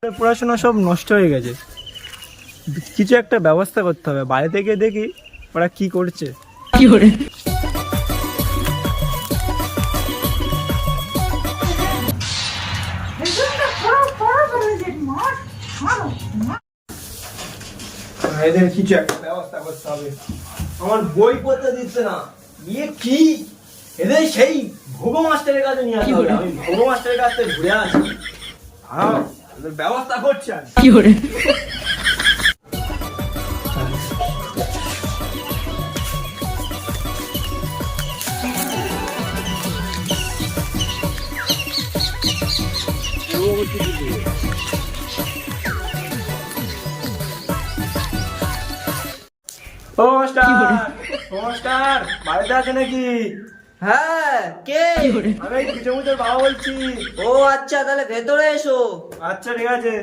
পড়াশোনা সব নষ্ট হয়ে গেছে, কিছু একটা ব্যবস্থা করতে হবে। বাইরে থেকে দেখি ওরা কি করছে। কি করে এদের কিছু একটা ব্যবস্থা করতে হবে। আমার বই পড়তে দিচ্ছে না, ইয়ে কি এদের সেই ভোগ মাস্টারের কাছে নিয়ে আসতে হবে। আমি ভোগ মাস্টারের কাছ থেকে ঘুরে আসি, এদের ব্যবস্থা করছে। কি করে ও মাস্টার, ও মাস্টার বাড়িতে আছে নাকি? হ্যাঁ, কে? আমি এই পিছমুচের বাবা বলছি। ও আচ্ছা, তাহলে ভেতরে এসো। আচ্ছা ঠিক আছে।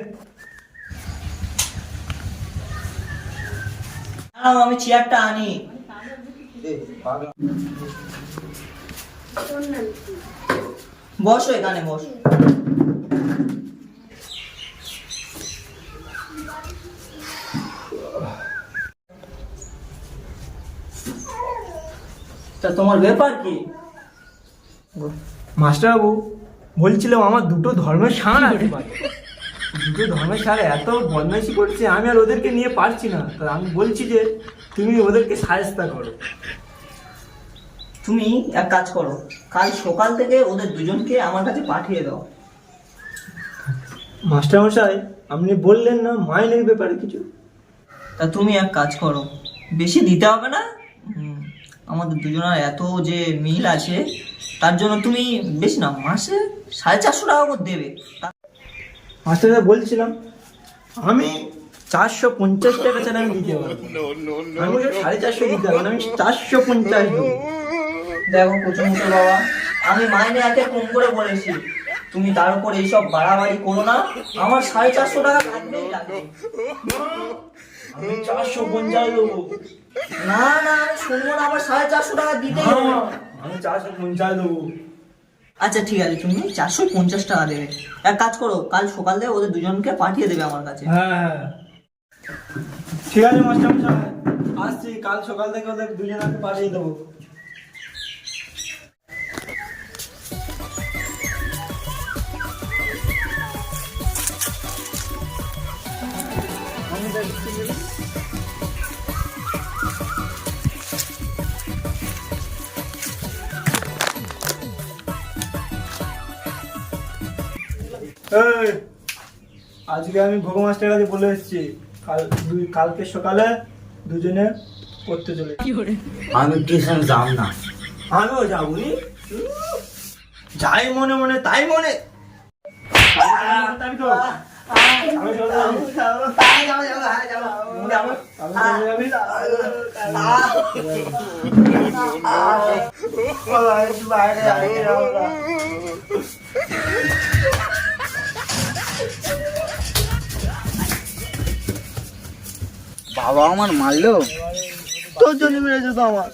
আমি চেয়ারটা আনি। বসো, এখানে বসো। তা তোমার ব্যাপার কি? মাস্টার বাবু বলছিলাম, আমার দুটো ধর্মের সার আছে বাড়ি। দুটো ধর্মের সার এত বদমাইশি করছে, আমি আর ওদেরকে নিয়ে পারছি না। তো আমি বলছি যে তুমি ওদেরকে সাহায্য করো। তুমি এক কাজ করো, কাল সকাল থেকে ওদের দুজনকে আমার কাছে পাঠিয়ে দাও। মাস্টার মশাই আপনি বললেন না মাইনের ব্যাপারে কিছু? তা তুমি এক কাজ করো, বেশি দিতে হবে না। আমাদের দুজনের এত যে মিল আছে, তার জন্য তুমি বেশি না, মাসে 450 টাকা করে দেবে। মাস্টার বলছিলাম আমি 450 টাকা ছাড়া আমি দিতে পারবো। আমি 450 দিতে পারবো না, আমি 450 দেবো। দেখো কুচুমুচু বাবা, আমি মাইনে একে কম করে বলেছি, তুমি তার উপর এইসব বাড়াবাড়ি করো না। আমার 450 টাকা লাগবেই লাগবে। আমি 450 দেবো। না না, আমি শুনবো না, আমার 450 টাকা দিতেই হবে। আমি 450 দেবো। আচ্ছা ঠিক আছে, তুমি 450 টাকা দেবে। এক কাজ করো, কাল সকালে ওদের দুজনকে পাঠিয়ে দেবে আমার কাছে। হ্যাঁ ঠিক আছে মাস্টার মশাই, আসছি কাল সকাল থেকে ওদের দুজনকে পাঠিয়ে দেবো। আজকে আমি ভোগ মাস্টারের কাছে বলে এসেছি, কালকে সকালে দুজনে পড়তে চলে। আমি টিউশন যাব না। আমিও যাবো নি, যাই মনে মনে তাই মনে। বাবা আমার মারলো। তোর জন্য মেরেছে তো আমার।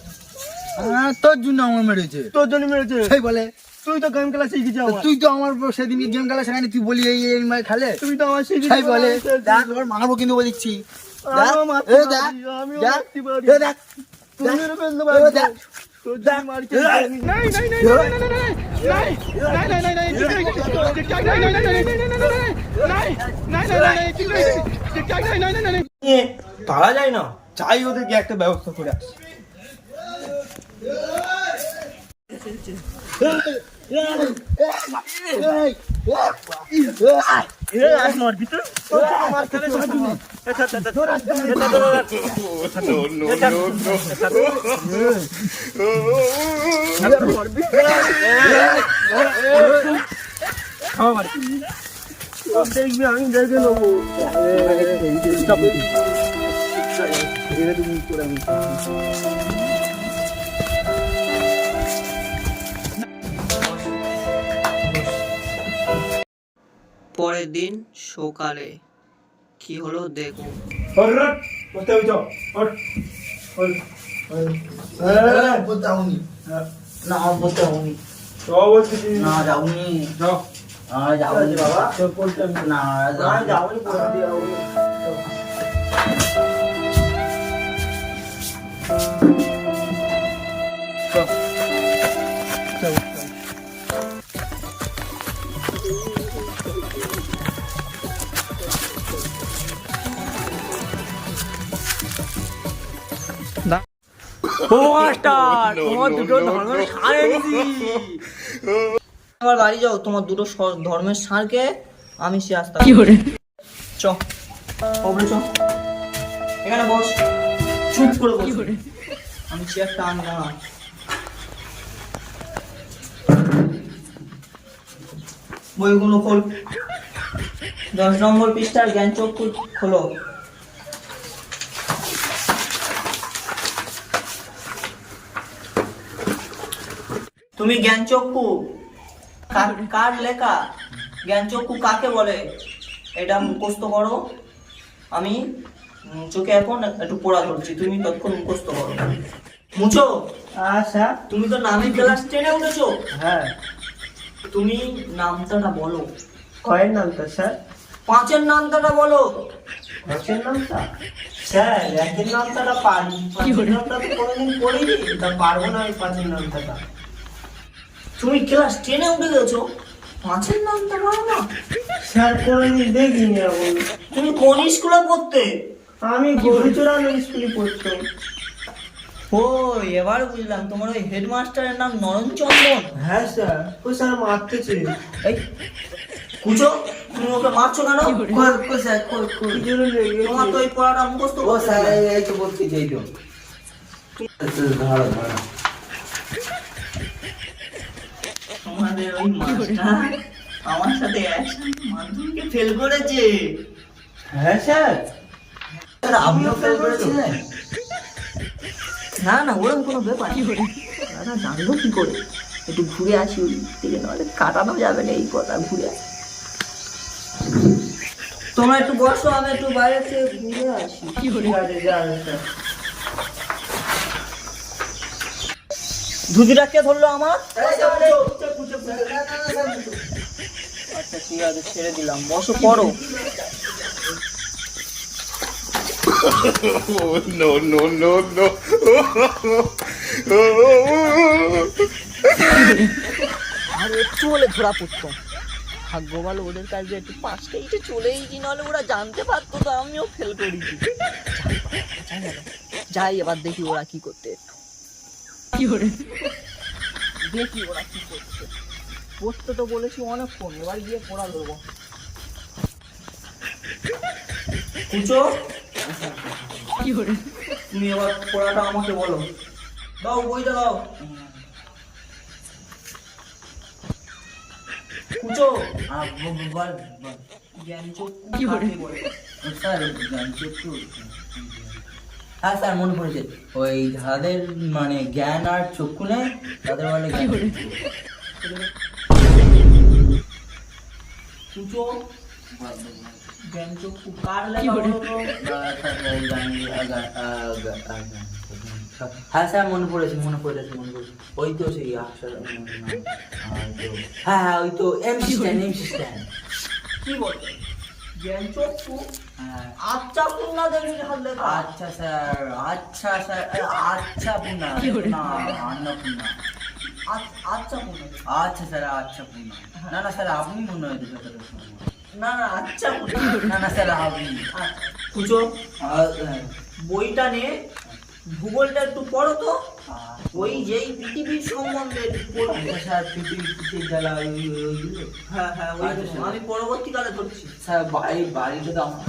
হ্যাঁ, তোর জন্য আমার মেরেছে। তোর জন্য মেরেছে সেই বলে তুই তো গেম খেলা শিখেছিস আমার। তুই তো আমার সেদিন গেম খেলা সেখানে তুই বলি এই এই মার খেলে। তুই তো আমার শিখেছিস। সেই বলে দেখ তোর মারবো কিন্তু বলেছি। আমিও মারতে পারি, আমিও মারতে পারি। তুই মেরে ফেলতে পারবি। তোর জন্য মারছি। পারা যায় না, চাই ওদেরকে একটা ব্যবস্থা করে আসি। দেখবি আমি দেখে নেবো। পরের দিন সকালে কি হলো দেখো। যাওনি না, আমার বলতে হয়নি। বলছি না, যাওনি। যাও যাবো বাবা না যাবো পড়া দিয়ে যাবো। ও মাস্টার তোমার দুটো ধর্মের সার এনেছি। আমার বাড়ি যাও, তোমার দুটো ধর্মের সারকে আমি সে আসতে চ ওপরে চ, এখানে বস, চুপ করে বস, আমি চেয়ারটা আনলাম। বইগুলো খোল, 10 নম্বর পৃষ্ঠার জ্ঞানচক্ষু খোলো। তুমি জ্ঞানচক্ষু কার লেখা, জ্ঞানচক্ষু কাকে বলে এটা মুখস্থ করো। আমি চোখে এখন একটু পড়া ধরছি, তুমি তৎক্ষণ মুখস্থ করো। মুছো, আচ্ছা তুমি তো নামের ক্লাস 10-এ উঠেছো। হ্যাঁ, তুমি নামটাটা বলো। কয়ের নামটা স্যার? 5-এর নামটাটা বলো। পাঁচের নামটা স্যার? একের নামটা পারি, পাঁচের নামটা তো কোনোদিন পড়িনি, তা পারবো না আমি পাঁচের নামটা। তুমি ক্লাস 10-এ উঠে গেছো, 5-এর নামটা পারো না? স্যার কোনোদিন দেখিনি এখন। তুমি কোন স্কুলে পড়তে? আমি গরুচড়ানো স্কুলে পড়তাম। ও এবার বুঝলাম, তোমার ওই হেডমাস্টারের নাম নরণচন্দন। হ্যাঁ স্যার, ও স্যার মারতেছে। এই কুচো, তুমি ওকে মারছো কেন? কি জন্য লেগে তোমার তো এই পড়াটা মুখস্থ করতে হবে। এই তো বলতে চাই তো তোমাদের ওই মাস্টার আমার সাথে একসাথে মাধ্যমিকে ফেল করেছে। হ্যাঁ স্যার, আপনিও ফেল করেছিলেন? না না, ওরকম কোনো ব্যাপার দাদা, জানবো কি করে? একটু ঘুরে আসি ওই দিকে, নাহলে কাটানো যাবে না এই কথা। ঘুরে আসি, তোমরা একটু বসো, আমি একটু বাইরে থেকে ঘুরে আসি। ঠিক আছে যাবে স্যার। ধুতিটা কে ধরলো আমার? আচ্ছা ঠিক আছে, ছেড়ে দিলাম, বসো পড়ো। no, no, no, no. আর একটু হলে ধরা পড়তো, ভাগ্য ভালো ওদের কাছে একটু 5টা ইটে চলেই কি, নাহলে ওরা জানতে পারতো তো আমিও ফেল করেছি। যাই এবার দেখি ওরা কি করতে, দেখি ওরা কি করছে। পড়তে তো বলেছি অনেকক্ষণ, এবার গিয়ে পড়া ধরবো। কুচো, তুমি এবার পড়াটা আমাকে বলো। দাও বইটা দাও। কুচো, জ্ঞানচক্ষু কাকে বলে? স্যার জ্ঞানচক্ষু, হ্যাঁ স্যার মনে পড়েছে, ওই যাদের মানে জ্ঞান আর চক্ষু নেই তাদের বলে জ্ঞানচক্ষু। কুচো, জ্ঞানচক্ষু কার লেখা বলো তো? হ্যাঁ স্যার মনে পড়েছে। ওই তো সেই হ্যাঁ হ্যাঁ ওই তো এমসি স্ট্যান্ড। কি বলে? জ্ঞানচক্ষু আচ্ছা পূর্ণা দেবীর হাত লেখা। আচ্ছা স্যার, আচ্ছা পূর্ণা, না অন্নপূর্ণা। আচ্ছা পূর্ণা, আচ্ছা স্যার, আচ্ছা পূর্ণা। না না স্যার আপনি মনে হয় যতটা সম্ভব। না না আচ্ছা পূর্ণা, না না স্যার আপনি। কুচো, বইটা নে, ভূগোলটা একটু পড়ো তো। ওই যেই পৃথিবীর সম্বন্ধে একটু পড়ো। আচ্ছা স্যার পৃথিবীর জ্বালা ওইগুলো। হ্যাঁ হ্যাঁ, ওই আচ্ছা, আমি পরবর্তীকালে ধরছি। স্যার বাড়িটা তো আমার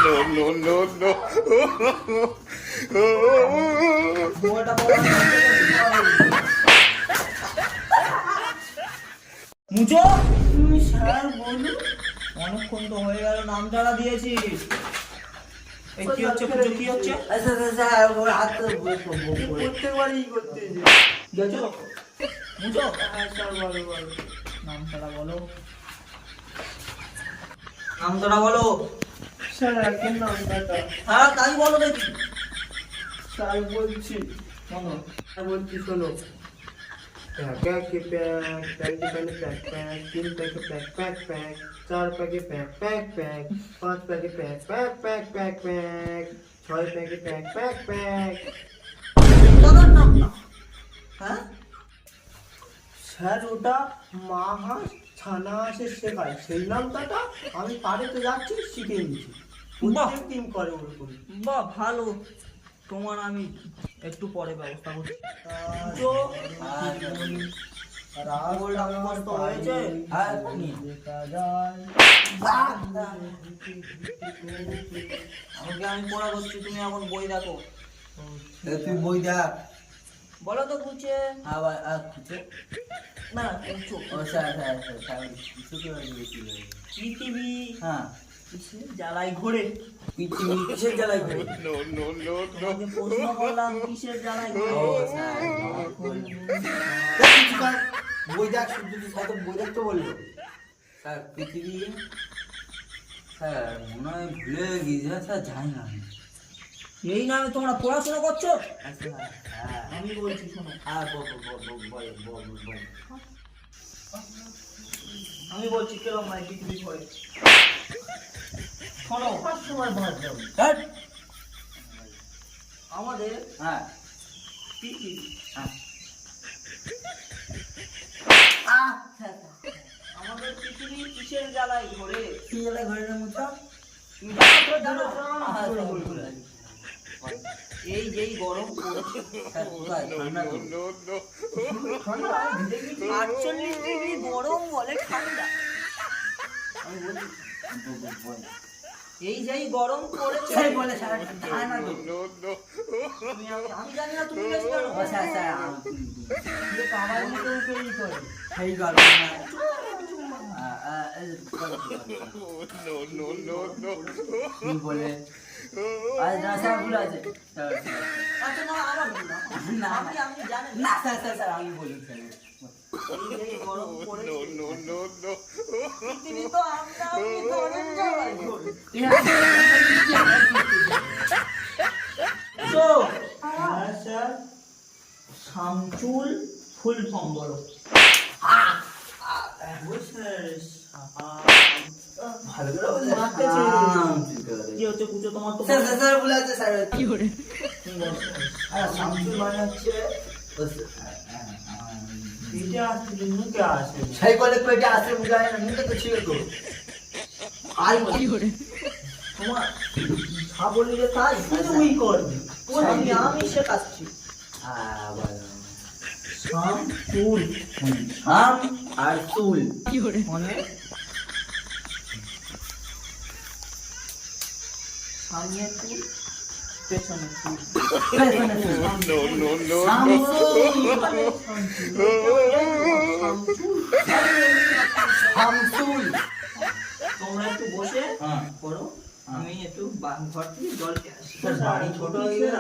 No, no, no, no. বইটা পড়ো। মুচো, তুমি স্যার বলু, অনেকক্ষণ তো হয়ে গেল নাম যারা দিয়েছিস। এই কি হচ্ছে পুজো, কি হচ্ছে? আচ্ছা স্যার ওর হাত তো প্রত্যেকবারই করতেছে। গেছো মুচো, হ্যাঁ স্যার বলো বলো। নাম তারা বলো, নাম তারা বলো। স্যার একের নামটা হ্যাঁ তাই বলো দেখি। স্যার বলছি, বলো। স্যার বলছি শোনো। Pack pack pack pack pack pack 3 প্যাকে প্যাক প্যাক প্যাক 4 প্যাকে প্যাক প্যাক প্যাক 5 প্যাকে pack pack pack pack pack 6 প্যাকে প্যাক প্যাক প্যাক। দাদার নাম না, হ্যাঁ? স্যার ওটা মা হাঁস ছানা হাঁসের শেখায়, সেই নামটা আমি পাড়েতে যাচ্ছি শিখে নিচ্ছি। প্রত্যেক দিন করে ওরকম। বাহ, ভালো। তোমার আমি একটু পরে ব্যবস্থা করছি। তো রাগোলটা মুখস্থ হয়েছে? আর নি আমাকে আমি পড়া করছি, তুমি এখন বই দেখো। তুই বই দেখ। বলো তো গুছিয়ে। আবার আর কিছু না কিছু। ও স্যার স্যার স্যার কিছু কি বলবি? পৃথিবী হ্যাঁ, কিসের জ্বালায় ঘোরে? পৃথিবী কিসের জ্বালায় ঘুরে? no, no, no, no. তোমাকে প্রশ্ন করলাম কিসের জ্বালায় ঘোরে? ও স্যার বই দেখ, শুধু স্যার তো বই দেখতে বললো। স্যার পৃথিবী, স্যার মনে হয় ভুলে গিয়েছে স্যার, জানি না। এই নামে তোমরা পড়াশোনা করছো? আচ্ছা হ্যাঁ, আমি বলছি শোনো, হ্যাঁ বল। আমি বলছি কেরম মানে পৃথিবী ঘোরে। শোনো, সময় ভাত যাবো। হ্যাঁ আমাদের হ্যাঁ পৃথিবী, হ্যাঁ আমাদের পৃথিবী কিসের জ্বালায় ঘোরে? কি জ্বালায় ঘুরে রে মুছা? তুমি জানো তো? জানো? এই যেই গরম পড়েছে, স্যার কোথায়? ঠান্ডা তো। No, no. 48 ডিগ্রি গরম বলে ঠান্ডা। আমি বলি বল। এই যেই গরম পড়েছে, স্যার বলে স্যার ঠান্ডা তো। No, no. আমি জানি না তুমি বেশ জানো। ও স্যার স্যার কিন্তু কামাই নিতে উঠেই করে। সেই গল্প না। No, no, no, no. কি বলে? আজ না স্যার ভুল আছে। আচ্ছা না, আমার ভুল না। না, আমি জানি না স্যার স্যার স্যার আমি বলি স্যার। এই যেই গরম পড়েছে, No, no, no, no. পৃথিবী তো আমরাও কি গরম জ্বালায় ঘোরে। তো স্যার শামচুল ফুল ফর্ম বলো। ভালো করে বললে। কি হচ্ছে কুচো তোমার তো? স্যার স্যার স্যার ভুল আছে স্যার। কি করে? আর শামসুল মানে হচ্ছে পেটে আসছে মুখে আসে। সেই বলে পেটে আসে মুখে আসে না, মুখে তো ছিল তো। আর কি করে? তোমার ছাগলি রে তাই তুই করবি। আমি শেখাচ্ছি। আবার শামচুল হাম আর চুল। মানে সামনে চুল, পেছনে চুল। পেছনে চুল। No, no, no, no. হামচুল। তোমরা একটু বসে হ্যাঁ। পড়ো, আমি একটু ঘর থেকে জল খেয়ে আসি। স্যার বাড়ি ছোট হয়ে গেল।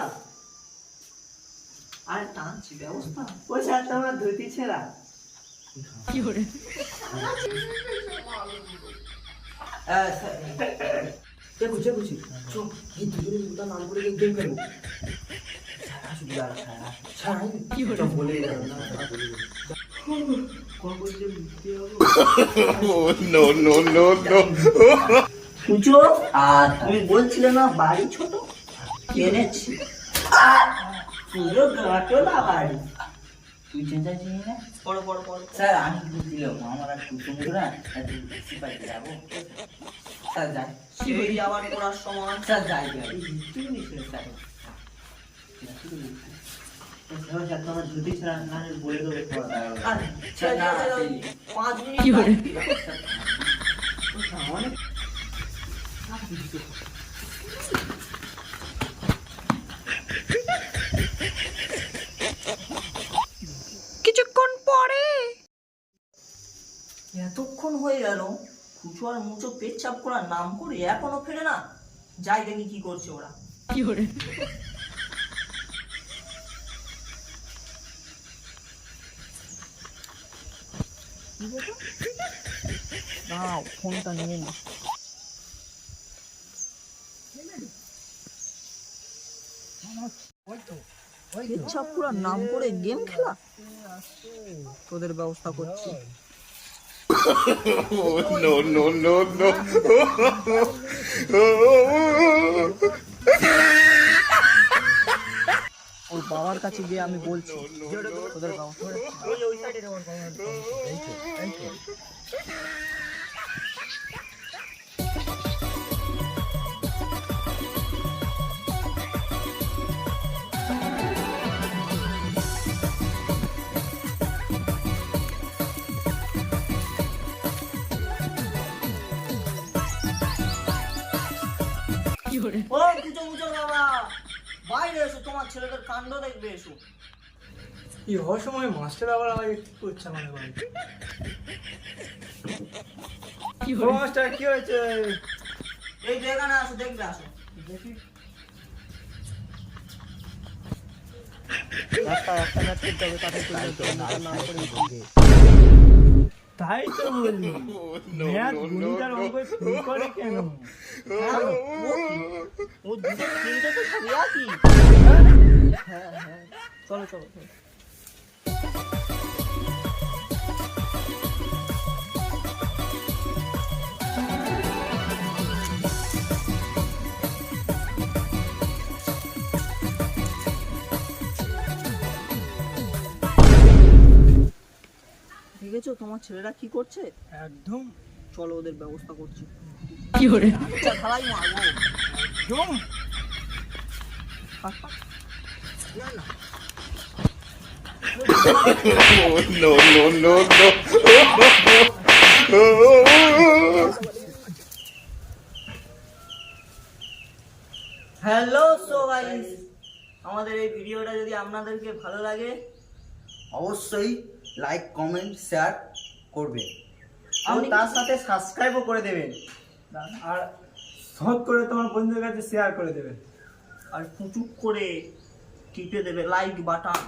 আর টানছি ব্যবস্থা। ও স্যার তোমার ধুতি ছেঁড়া। চেকুছি চো এই দুজনে দুটা নাম করে গেম খেলবো। সারা শুধু দাঁড়া সারা কি হলো বলে Oh, no, no, no, no. পুজো আর তুমি বলছিলে না বাড়ি ছোট, এনেছি। পুরো গাটো না বাড়ি। তুই চেঞ্জার চিনি না? পড়ো পড়ো পড়ো। স্যার আমি বুঝছিলাম আমার আর কুসুমুর না একটু সিপাইতে যাবো। স্যার যাই। সেই আবার পড়ার সময় স্যার যাই যাই। স্যার তোমার ধুতি ছেঁড়া না বলে দেবো। আর স্যার না 5 মিনিট অনেক কিছুক্ষণ পরে এতক্ষণ হয়ে গেল, কুচু আর মুচো পেচ্ছাপ করার নাম করে এখনো ফেরে না। যাই দেখি কি করছে ওরা। কি করে? দাঁড়াও, ফোনটা নিয়ে নি। পেচ্ছাপ করার নাম করে গেম খেলা? তোদের ব্যবস্থা করছি। Oh, no, no, no, no. ওর বাবার কাছে গিয়ে আমি বলছি তোদের ব্যবস্থা করছি। ওই সাইডে ও কুচো বাবা, বাইরে এসো, তোমার ছেলেদের কাণ্ড দেখবে এসো। এই হওয়ার সময় মাস্টার আবার আমাকে কি করছে আমাদের বাড়িতে? ও মাস্টার কি হয়েছে? এই তো এখানে আসো, দেখবে আসো। দেখি তাই তো বলি, ম্যাথ গণিত আর অঙ্ক ফেল করে কেন? ও দুটো তিনটে তো সবই একই। হ্যাঁ হ্যাঁ, চলো চলো চলো। দেখেছো তোমার ছেলেরা কি করছে? একদম চলো ওদের ব্যবস্থা করছি। কি করে আচ্ছা ঢালাই মারবো একদম। Oh, no, no, no, no. Hello so guys, আমাদের এই ভিডিওটা যদি আপনাদেরকে ভালো লাগে অবশ্যই লাইক কমেন্ট শেয়ার করবে। আর তার সাথে সাবস্ক্রাইবও করে দেবেন, আর সব করে তোমার বন্ধুদের কাছে শেয়ার করে দেবেন। আর পুচুক করে টিপে দেবে লাইক বাটন।